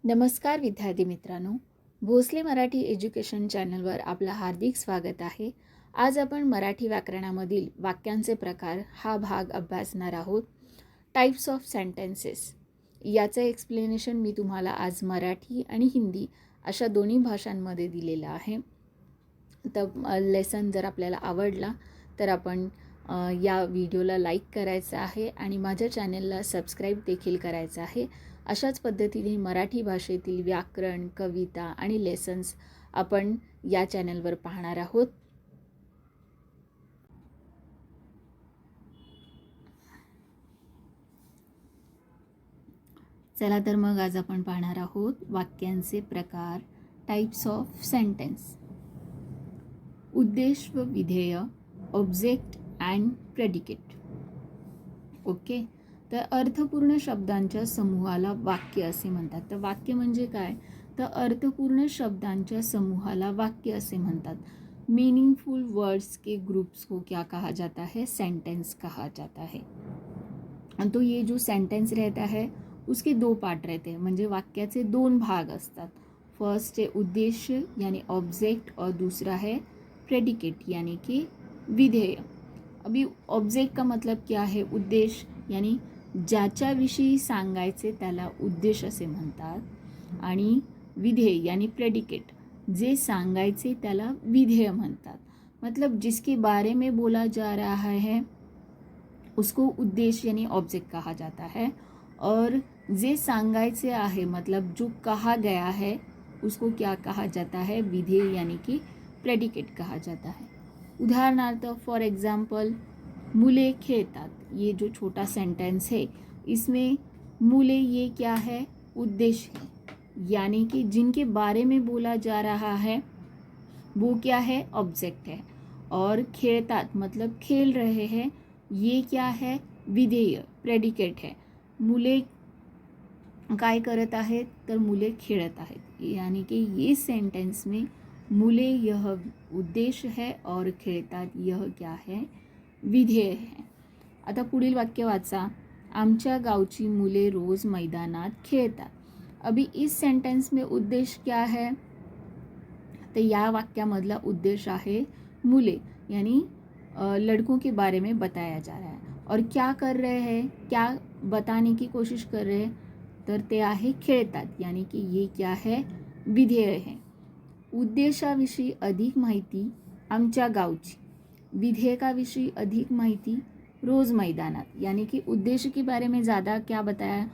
नमस्कार विद्यार्थी मित्रांनो, भोसले मराठी एज्युकेशन चॅनलवर आपलं हार्दिक स्वागत आहे. आज आपण मराठी व्याकरणामधील वाक्यांचे प्रकार हा भाग अभ्यासणार आहोत. टाइप्स ऑफ सेंटेन्सेस याचं एक्सप्लेनेशन मी तुम्हाला आज मराठी आणि हिंदी अशा दोन्ही भाषांमध्ये दिलेलं आहे. तर लेसन जर आपल्याला आवडला तर आपण या व्हिडिओला लाईक करायचं आहे आणि माझ्या चॅनलला सबस्क्राईब देखील करायचं आहे. अशाच पद्धतीने मराठी भाषेतील व्याकरण, कविता आणि लेसन्स आपण या चॅनलवर पाहणार आहोत. चला तर मग आज आपण पाहणार आहोत वाक्यांचे प्रकार, टाइप्स ऑफ सेंटेन्स. उद्देश व विधेय, ऑब्जेक्ट अँड प्रेडिकेट. ओके, तर अर्थपूर्ण शब्दांच्या समूहाला वाक्य असे म्हणतात. तर वाक्य म्हणजे काय? तर अर्थपूर्ण शब्दांच्या समूहाला वाक्य असे म्हणतात. मीनिंगफुल वर्ड्स के ग्रुप्स को क्या कहा जाता है? सेंटेंस कहा जाता है. तो ये जो सेंटेंस रहता है उसके दो पार्ट रहते हैं, म्हणजे वाक्याचे दोन भाग असतात. फर्स्ट है उद्देश्य यानी ऑब्जेक्ट और दूसरा है प्रेडिकेट यानी कि विधेय. अभी ऑब्जेक्ट का मतलब क्या है? उद्देश यानी ज्याच्याविषयी सांगायचे त्याला उद्देश असे म्हणतात आणि विधेय यानी प्रेडिकेट जे सांगायचे त्याला विधेय म्हणतात. मतलब जिसके बारे में बोला जा रहा है उसको उद्देश्य यानी ऑब्जेक्ट कहा जाता है और जे सांगायचे आहे मतलब जो कहा गया है उसको क्या कहा जाता है? विधेय यानी कि प्रेडिकेट कहा जाता है. उदाहरणार्थ फॉर एग्जाम्पल मुले खेलतात, ये जो छोटा सेंटेंस है इसमें मुले ये क्या है? उद्देश्य है, यानी कि जिनके बारे में बोला जा रहा है वो क्या है? ऑब्जेक्ट है. और खेलतात मतलब खेल रहे हैं, ये क्या है? विधेय प्रेडिकेट है. मुले काय करत आहेत? तर मुले खेळत आहेत, यानी कि ये सेंटेंस में मुले यह उद्देश्य है और खेळतात यह क्या है? विधेय है. आता पुढील वाक्य वाचा. आमच्या गावची मुले रोज मैदानात खेळतात. अभी इस सेंटेंस में उद्देश्य क्या है? तो या वाक्यामधला उद्देश आहे मुले यानी लड़कों के बारे में बताया जा रहा है. और क्या कर रहे हैं? क्या बताने की कोशिश कर रहे हैं? तर ते आहे खेळतात, यानी कि ये क्या है? विधेय है. उद्देशाविषयी अधिक माहिती आमच्या गावची, विधेयकाविषयी अधिक माहिती रोज मैदानात, यानी कि उद्देश्य के बारे में ज़्यादा क्या बताया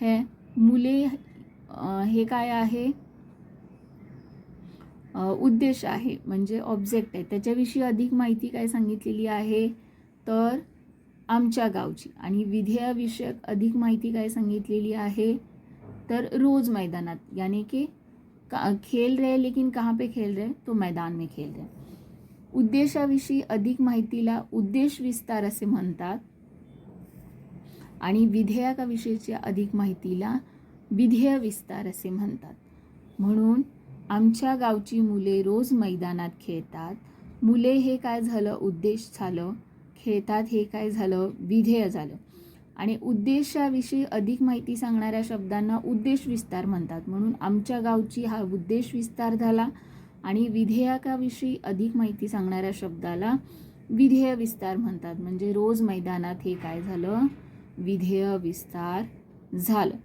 है? मुले हे काय आहे? उद्देश आहे म्हणजे ऑब्जेक्ट आहे, त्याच्याविषयी अधिक माहिती काय सांगितलेली आहे? तर आमच्या गावची. आणि विधेयाविषयक अधिक माहिती काय सांगितलेली आहे? तर रोज मैदानात, यानी कि खेल रहे लेकिन कहाँ पे खेल रहे? तो मैदान में खेल रहे. उद्देशाविषयी अधिक माहितीला उद्देश विस्तार असे म्हणतात आणि विधेयकाविषयीच्या अधिक माहितीला विधेय विस्तार असे म्हणतात. म्हणून आमच्या गावची मुले रोज मैदानात खेळतात. मुले हे काय झालं? उद्देश झालं. खेळतात हे काय झालं? विधेय झालं. आणि उद्देशाविषयी अधिक माहिती सांगणाऱ्या शब्दांना उद्देश विस्तार म्हणतात. म्हणून आमच्या गावची हा उद्देश विस्तार झाला आणि विधेयकाविषयी अधिक माहिती सांगणाऱ्या शब्दाला विधेय विस्तार म्हणतात. म्हणजे रोज मैदानात हे काय झालं? विधेय विस्तार झालं.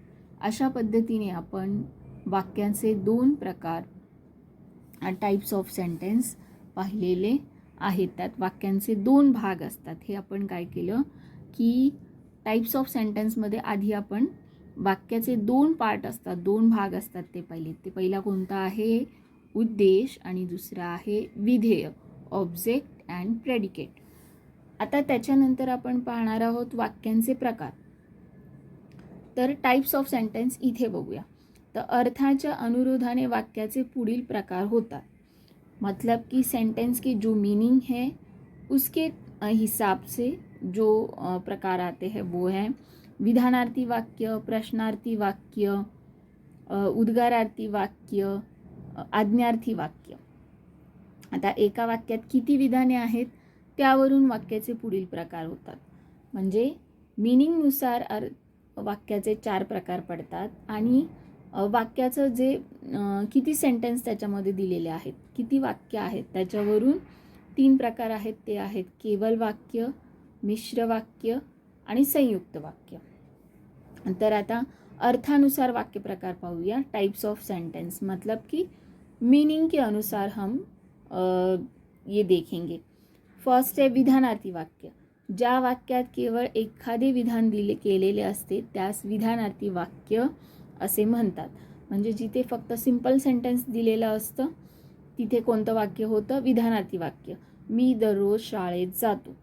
अशा पद्धतीने आपण वाक्यांचे दोन प्रकार, टाइप्स ऑफ सेंटेन्स पाहिलेले आहेत. त्यात वाक्यांचे दोन भाग असतात. हे आपण काय केलं की टाइप्स ऑफ सेंटेन्समध्ये आधी आपण वाक्याचे दोन पार्ट असतात, दोन भाग असतात. ते पहिला कोणता आहे? उद्देश आणि दुसरा आहे विधेय, ऑब्जेक्ट अँड प्रेडिकेट. आता त्याच्यानंतर आपण पाहणार आहोत वाक्यांचे प्रकार. तर टाइप्स ऑफ सेंटेन्स इथे बघूया. तर अर्थाच्या अनुरोधाने वाक्याचे पुढील प्रकार होतात. मतलब कि सेंटेंस की जो मीनिंग है उसके हिसाब से जो प्रकार आते हैं वो हैं विधानार्थी वाक्य, प्रश्नार्थी वाक्य, उद्गारार्थी वाक्य, आज्ञार्थी वाक्य. आता एका वाक्यात किती विधाने आहेत त्यावरून वाक्याचे पुढील प्रकार होतात. म्हणजे मीनिंगनुसार वाक्याचे 4 प्रकार पडतात आणि वाक्याचं जे किती सेंटेन्स त्याच्यामध्ये दिलेले आहेत, किती वाक्य आहेत, त्याच्यावरून 3 प्रकार आहेत. ते आहेत केवल वाक्य, मिश्र वाक्य आणि संयुक्त वाक्य. तर आता अर्थानुसार वाक्य प्रकार पाहूया. टाइप्स ऑफ सेंटेंस मतलब कि मीनिंग के अनुसार हम ये देखेंगे. फर्स्ट आहे विधानार्थी वाक्य. ज्या वाक्यात केवळ एखादे विधान केलेले असते त्यास विधानार्थी वाक्य असे म्हणतात. म्हणजे जिथे फक्त सिंपल सेंटेन्स दिलेलं असतं तिथे कोणतं वाक्य होतं? विधानार्थी वाक्य. मी दररोज शाळेत जातो.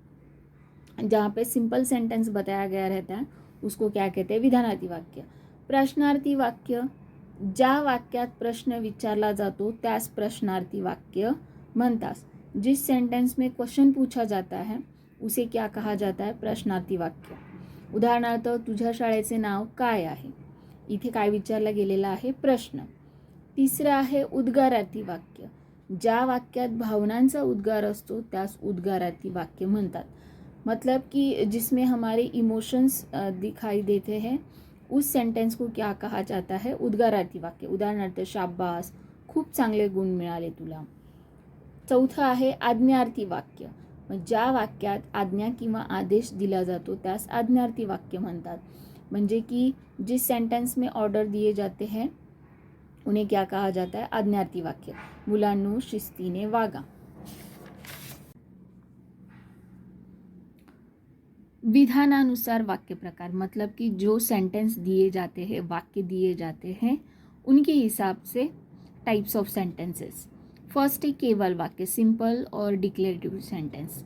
जहाँ पे सिंपल सेंटेंस बताया गया रहता है उसको क्या कहते हैं? विधानार्थी वाक्य. प्रश्नार्थी वाक्य. ज्या वाक्यात प्रश्न विचारला जातो त्यास प्रश्नार्थी वाक्य म्हणतात. जिस सेंटेंस में क्वेश्चन पूछा जाता है उसे क्या कहा जाता है? प्रश्नार्थी वाक्य. उदाहरणार्थ तुझ्या शाळेचे नाव काय आहे? इथे काय विचारला गेलेला आहे? प्रश्न. तिसरं आहे उद्गारार्थी वाक्य. ज्या वाक्यात भावनांचा उद्गार असतो त्यास उद्गारार्थी वाक्य म्हणतात. मतलब कि जिसमें हमारे इमोशंस दिखाई देते हैं उस सेंटेंस को क्या कहा जाता है? उद्गारार्थी वाक्य. उदाहरणार्थ शाबास, खूप चांगले गुण मिळाले तुला. चौथं आहे आज्ञार्थी वाक्य. ज्या वाक्यात आज्ञा किंवा आदेश दिला जातो त्यास आज्ञार्थी वाक्य म्हणतात. म्हणजे कि जिस सेंटेंस में ऑर्डर दिए जाते हैं उन्हें क्या कहा जाता है? आज्ञार्थी वाक्य. मुलांनो शिस्तीने वागा. विधानानुसार वाक्य प्रकार मतलब कि जो सेंटेंस दिए जाते हैं, वाक्य दिए जाते हैं, उनके हिसाब से टाइप्स ऑफ सेंटेंसेस. फर्स्ट है केवल वाक्य, सिंपल और डिक्लेरेटिव्ह सेंटेन्स.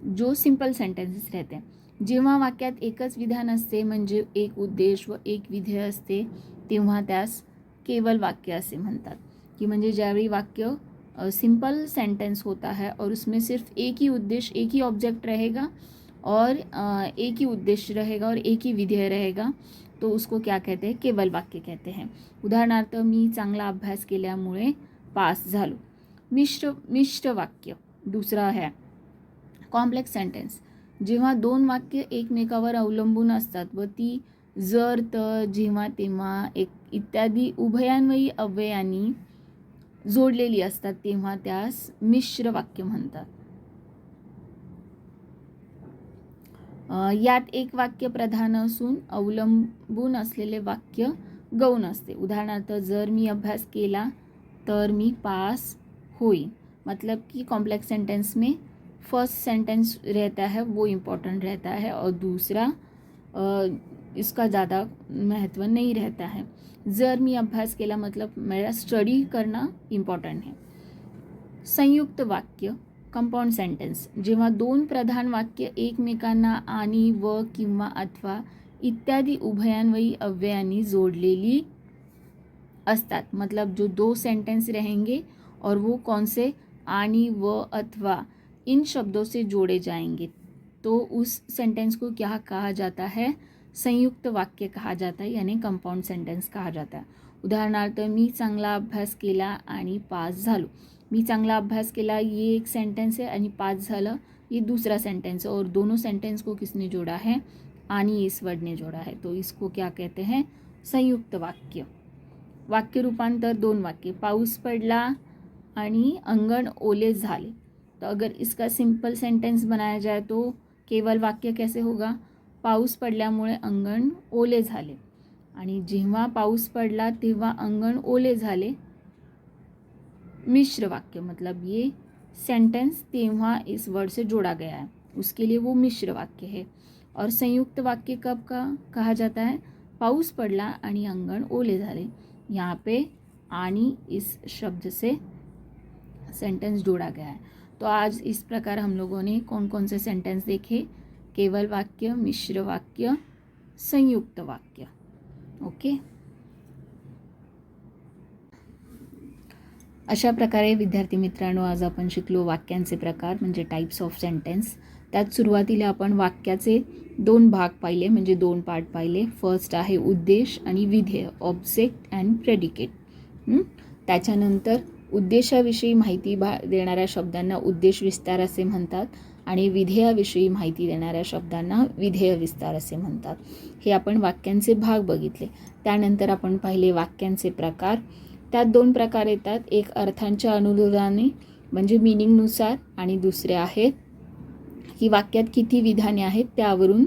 जो सिंपल सेंटेन्सेस रहते हैं. जेव्हा वाक्यात एकच विधान असते म्हणजे एक उद्देश व एक विधेय असते तेव्हा त्यास केवल वाक्य असे म्हणतात. की म्हणजे ज्यावेळी वाक्य सिंपल सेंटेंस होता है और उसमें सिर्फ एक ही उद्देश्य, एक ही ऑब्जेक्ट रहेगा और एक ही उद्देश्य रहेगा और एक ही विधेय रहेगा तो उसको क्या कहते हैं? केवल वाक्य कहते हैं. उदाहरणार्थ मी चांगला अभ्यास केल्यामुळे पास झालो. मिश्र वाक्य. दुसरा आहे कॉम्प्लेक्स सेंटेन्स. जेव्हा दोन वाक्य एकमेकावर अवलंबून असतात व ती जर, तर, जेव्हा, तेव्हा इत्यादी उभयान्वयी अव्ययांनी जोडलेली असतात तेव्हा त्यास मिश्र वाक्य म्हणतात. यात एक वाक्य प्रधान असून अवलंबून असलेले वाक्य गौण असते. उदाहरणार्थ जर मी अभ्यास केला तर मी पास होईन. मतलब कि कॉम्प्लेक्स सेंटेंस में फर्स्ट सेंटेंस रहता है वो इम्पोर्टेंट रहता है और दूसरा इसका ज़्यादा महत्व नहीं रहता है. जर मी अभ्यास केला मतलब मेरा स्टडी करना इम्पॉर्टंट है. संयुक्त वाक्य कंपाउंड सेंटेन्स. जेव्हा दोन प्रधान वाक्य एकमेकांना आणि, व, किंवा, अथवा इत्यादी उभयान्वयी अव्ययांनी जोडलेली असतात. मतलब जो दो सेंटेंस रहेंगे और वो कौन से आणि, व, अथवा इन शब्दों से जोड़े जाएंगे तो उस सेंटेंस को क्या कहा जाता है? संयुक्त वाक्य कहा जाता है, यानी कंपाउंड सेंटेंस कहा जाता है. उदाहरणार्थ मी चांगला अभ्यास केला आणि पास झालो. मी चांगला अभ्यास केला ये एक सेंटेंस है आणि पास झालं ये दूसरा सेंटेंस है और दोनों सेंटेंस को किसने जोड़ा है? आणि इस वर्ड ने जोड़ा है. तो इसको क्या कहते हैं? संयुक्त वाक्य. वाक्य रूपांतर दोन वाक्य. पाऊस पडला आणि अंगण ओले झाले. तो अगर इसका सिंपल सेंटेंस बनाया जाए तो केवल वाक्य कैसे होगा? पाऊस पडल्यामुळे अंगण ओले झाले. आणि जेव्हा पाऊस पडला तेव्हा अंगण ओले झाले. मिश्र वाक्य मतलब ये सेंटेंस तेव्हा इस वर्ड से जोड़ा गया है उसके लिए वो मिश्र वाक्य है. और संयुक्त वाक्य कब का कहा जाता है? पाऊस पडला आणि अंगण ओले झाले. यहाँ पे आणि इस शब्द से सेंटेंस जोड़ा गया है. तो आज इस प्रकार हम लोगों ने कौन कौन से सेंटेंस देखे? केवल वाक्य, मिश्र वाक्य, संयुक्त वाक्य. ओके. अशा प्रकारे विद्यार्थी मित्रांनो आज आपण शिकलो वाक्यांचे प्रकार म्हणजे टाइप्स ऑफ सेंटेन्स. त्यात सुरुवातीला आपण वाक्याचे दोन भाग पाहिले म्हणजे दोन पार्ट पाहिले. फर्स्ट आहे उद्देश आणि विधेय, ऑब्जेक्ट अँड प्रेडिकेट. त्याच्यानंतर उद्देशाविषयी माहिती देणाऱ्या शब्दांना उद्देश विस्तार असे म्हणतात आणि विधेयाविषयी माहिती देणाऱ्या शब्दांना विधेय विस्तार असे म्हणतात. हे आपण वाक्यांचे भाग बघितले. त्यानंतर आपण पाहिले वाक्यांचे प्रकार. त्यात 2 प्रकार येतात, एक अर्थांच्या अनुरोधाने म्हणजे मिनिंगनुसार, आणि दुसरे आहेत की वाक्यात किती विधाने आहेत त्यावरून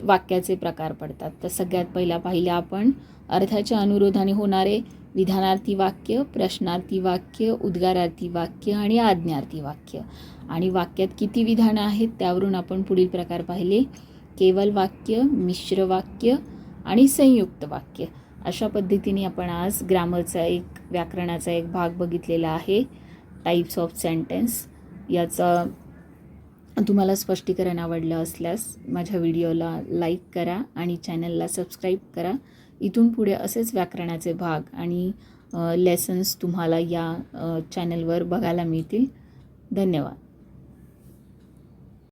वाक्याचे प्रकार पडतात. तर सगळ्यात पहिला पाहिलं आपण अर्थाच्या अनुरोधाने होणारे विधानार्थी वाक्य, प्रश्नार्थी वाक्य, उद्गारार्थी वाक्य आणि आज्ञार्थी वाक्य. आणि वाक्यात किती विधानं आहेत त्यावरून आपण पुढील प्रकार पाहिले, केवल वाक्य, मिश्र वाक्य आणि संयुक्त वाक्य. अशा पद्धतीने आपण आज ग्रामरचा व्याकरणाचा एक भाग बघितलेला आहे, टाईप्स ऑफ सेंटेन्स. याचा तुम्हाला स्पष्टीकरण आवडलं असल्यास माझ्या व्हिडिओला लाईक करा आणि चॅनलला सबस्क्राईब करा. इथून पुढे असेच व्याकरणाचे भाग आणि लेसन्स तुम्हाला या चॅनलवर बघायला मिळतील. धन्यवाद.